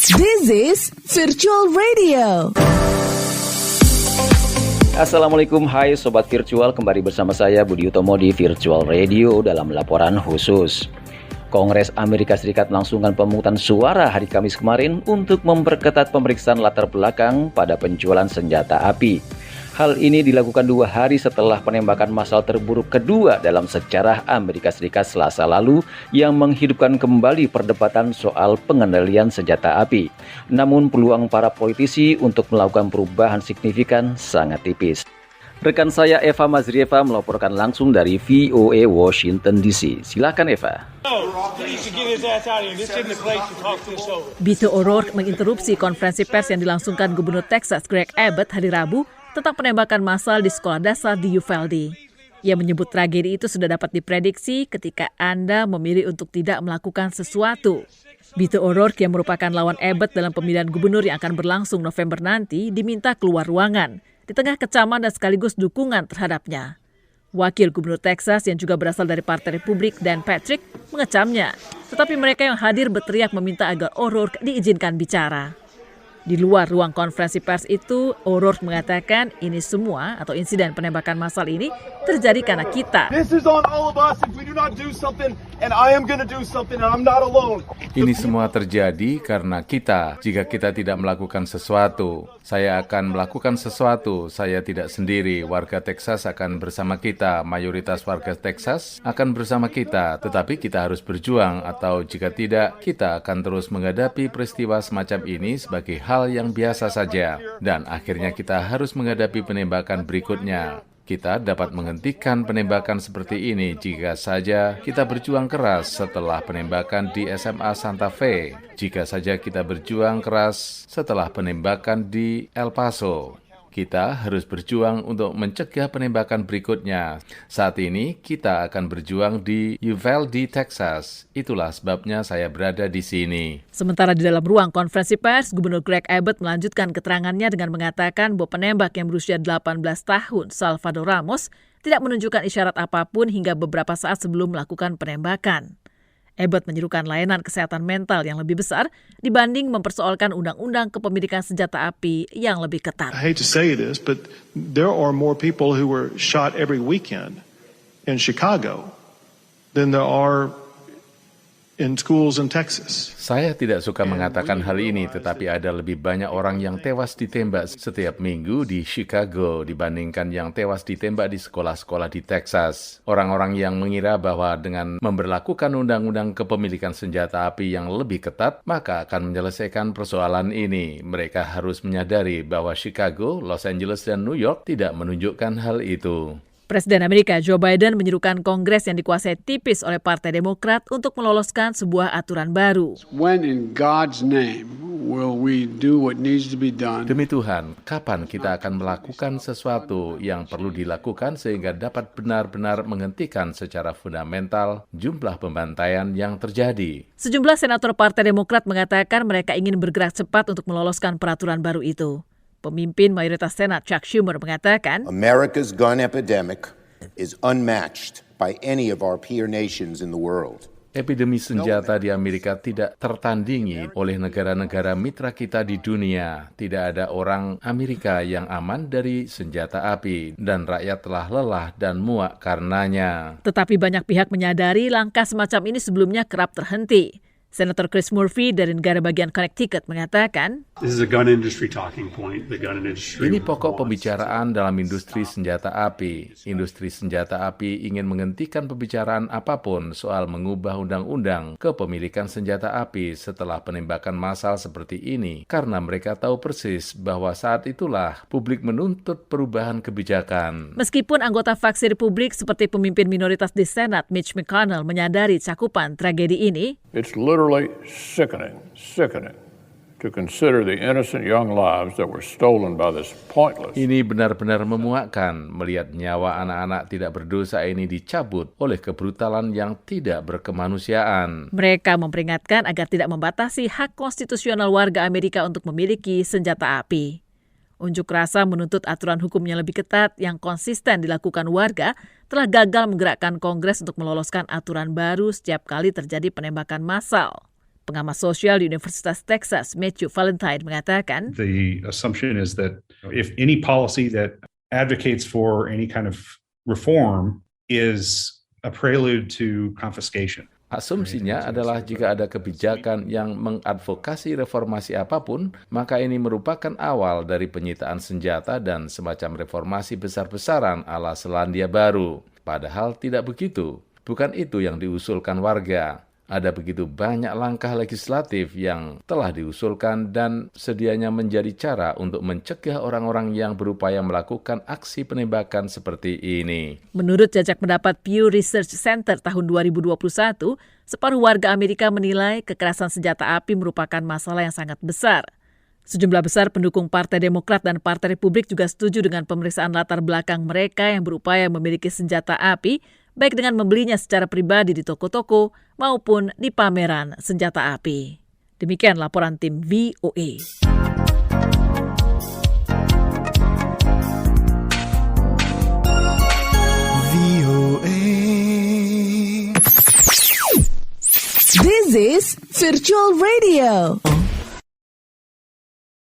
This is Virtual Radio. Assalamualaikum, hai Sobat Virtual, kembali bersama saya Budi Utomo di Virtual Radio dalam laporan khusus. Kongres Amerika Serikat melangsungkan pemungutan suara hari Kamis kemarin untuk memperketat pemeriksaan latar belakang pada penjualan senjata api. Hal ini dilakukan 2 hari setelah penembakan massal terburuk kedua dalam sejarah Amerika Serikat Selasa lalu yang menghidupkan kembali perdebatan soal pengendalian senjata api. Namun peluang para politisi untuk melakukan perubahan signifikan sangat tipis. Rekan saya Eva Mazrieva melaporkan langsung dari VOA Washington DC. Silakan Eva. Beto O'Rourke menginterupsi konferensi pers yang dilangsungkan Gubernur Texas Greg Abbott hari Rabu tentang penembakan massal di sekolah dasar di Uvalde. Ia menyebut tragedi itu sudah dapat diprediksi ketika Anda memilih untuk tidak melakukan sesuatu. Beto O'Rourke yang merupakan lawan Abbott dalam pemilihan gubernur yang akan berlangsung November nanti diminta keluar ruangan di tengah kecaman dan sekaligus dukungan terhadapnya. Wakil Gubernur Texas yang juga berasal dari Partai Republik Dan Patrick mengecamnya, tetapi mereka yang hadir berteriak meminta agar O'Rourke diizinkan bicara. Di luar ruang konferensi pers itu, O'Rourke mengatakan ini semua atau insiden penembakan massal ini terjadi karena kita. Ini semua terjadi karena kita. Jika kita tidak melakukan sesuatu, saya akan melakukan sesuatu. Saya tidak sendiri. Warga Texas akan bersama kita. Mayoritas warga Texas akan bersama kita. Tetapi kita harus berjuang, atau jika tidak, kita akan terus menghadapi peristiwa semacam ini sebagai hal yang biasa saja. Dan akhirnya kita harus menghadapi penembakan berikutnya. Kita dapat menghentikan penembakan seperti ini jika saja kita berjuang keras setelah penembakan di SMA Santa Fe. Jika saja kita berjuang keras setelah penembakan di El Paso. Kita harus berjuang untuk mencegah penembakan berikutnya. Saat ini kita akan berjuang di Uvalde, Texas. Itulah sebabnya saya berada di sini. Sementara di dalam ruang konferensi pers, Gubernur Greg Abbott melanjutkan keterangannya dengan mengatakan bahwa penembak yang berusia 18 tahun, Salvador Ramos, tidak menunjukkan isyarat apapun hingga beberapa saat sebelum melakukan penembakan. Abbott menyerukan layanan kesehatan mental yang lebih besar dibanding mempersoalkan undang-undang kepemilikan senjata api yang lebih ketat. I hate to say this, but there are more people who were shot every weekend in Chicago than there are in schools in Texas. Saya tidak suka mengatakan hal ini, tetapi ada lebih banyak orang yang tewas ditembak setiap minggu di Chicago dibandingkan yang tewas ditembak di sekolah-sekolah di Texas. Orang-orang yang mengira bahwa dengan memberlakukan undang-undang kepemilikan senjata api yang lebih ketat, maka akan menyelesaikan persoalan ini. Mereka harus menyadari bahwa Chicago, Los Angeles, dan New York tidak menunjukkan hal itu. Presiden Amerika Joe Biden menyerukan Kongres yang dikuasai tipis oleh Partai Demokrat untuk meloloskan sebuah aturan baru. When in God's name will we do what needs to be done? Demi Tuhan, kapan kita akan melakukan sesuatu yang perlu dilakukan sehingga dapat benar-benar menghentikan secara fundamental jumlah pembantaian yang terjadi? Sejumlah senator Partai Demokrat mengatakan mereka ingin bergerak cepat untuk meloloskan peraturan baru itu. Pemimpin mayoritas Senat Chuck Schumer mengatakan, America's gun epidemic is unmatched by any of our peer nations in the world. Epidemi senjata di Amerika tidak tertandingi oleh negara-negara mitra kita di dunia. Tidak ada orang Amerika yang aman dari senjata api, dan rakyat telah lelah dan muak karenanya. Tetapi banyak pihak menyadari langkah semacam ini sebelumnya kerap terhenti. Senator Chris Murphy dari negara bagian Connecticut mengatakan, ini pokok pembicaraan dalam industri senjata api. Industri senjata api ingin menghentikan pembicaraan apapun soal mengubah undang-undang kepemilikan senjata api setelah penembakan massal seperti ini, karena mereka tahu persis bahwa saat itulah publik menuntut perubahan kebijakan. Meskipun anggota faksi Republik seperti pemimpin minoritas di Senat Mitch McConnell menyadari cakupan tragedi ini, it's literally sickening to consider the innocent young lives that were stolen by this pointless. Ini benar-benar memuakkan melihat nyawa anak-anak tidak berdosa ini dicabut oleh kebrutalan yang tidak berkemanusiaan. Mereka memperingatkan agar tidak membatasi hak konstitusional warga Amerika untuk memiliki senjata api. Unjuk rasa menuntut aturan hukumnya lebih ketat yang konsisten dilakukan warga telah gagal menggerakkan Kongres untuk meloloskan aturan baru setiap kali terjadi penembakan massal. Pengamat sosial di Universitas Texas, Matthew Valentine, mengatakan, The assumption is that if any policy that advocates for any kind of reform is a prelude to confiscation. Asumsinya adalah jika ada kebijakan yang mengadvokasi reformasi apapun, maka ini merupakan awal dari penyitaan senjata dan semacam reformasi besar-besaran ala Selandia Baru. Padahal tidak begitu. Bukan itu yang diusulkan warga. Ada begitu banyak langkah legislatif yang telah diusulkan dan sedianya menjadi cara untuk mencegah orang-orang yang berupaya melakukan aksi penembakan seperti ini. Menurut jajak pendapat Pew Research Center tahun 2021, separuh warga Amerika menilai kekerasan senjata api merupakan masalah yang sangat besar. Sejumlah besar pendukung Partai Demokrat dan Partai Republik juga setuju dengan pemeriksaan latar belakang mereka yang berupaya memiliki senjata api, baik dengan membelinya secara pribadi di toko-toko maupun di pameran senjata api. Demikian laporan tim VOA. This is Virtual Radio.